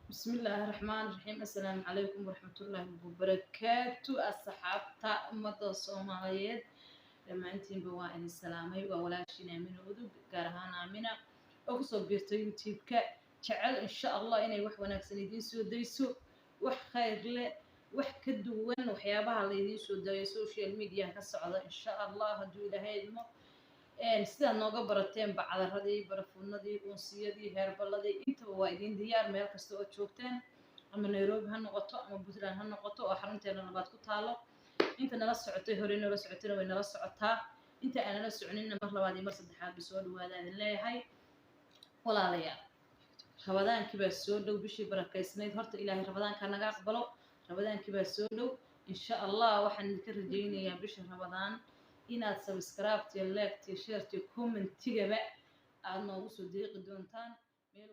بسم الله الرحمن الرحيم. السلام عليكم ورحمة الله وبركاته. الصحابة أمة الصوماليات لما أنتم بوائن السلامي ولا شيء من ودو كارهانا منا أقصد بيرتو يوتيوب جعل إن شاء الله إني وح ونكسن يديسو ديسو وح خير له وح كدوان وحيابها اللي يديسو ديسو سوشيال ميديا كسعودة إن شاء الله هدو إلى هاي sida nooga barateen bacdaradii barafuunadii unsiyadii heerballadii intaba waa idin diyaar meel kasta oo joogtaan ama nairobi ha noqoto ama puntland ha noqoto oo xarunteena labaad ku taalo inta nala socotay hore nala socotayna way nala socotaa inta aan nala soconinna mar labaad iyo mar saddexaad bay soo dhawaada idin leeyahay walaalayaal rabadaankii baa soo dhow bishii barakaysnayd horta ilaahay rabadaanka naga aqbalo rabadaankii baa soo dhow insha allah waxaan idinka rajaynayaa bisha rabadaan inaad subscribe-tiyo like-tiyo share-tiyo comment-tigaba aad noogu soo deeqi doontaan meel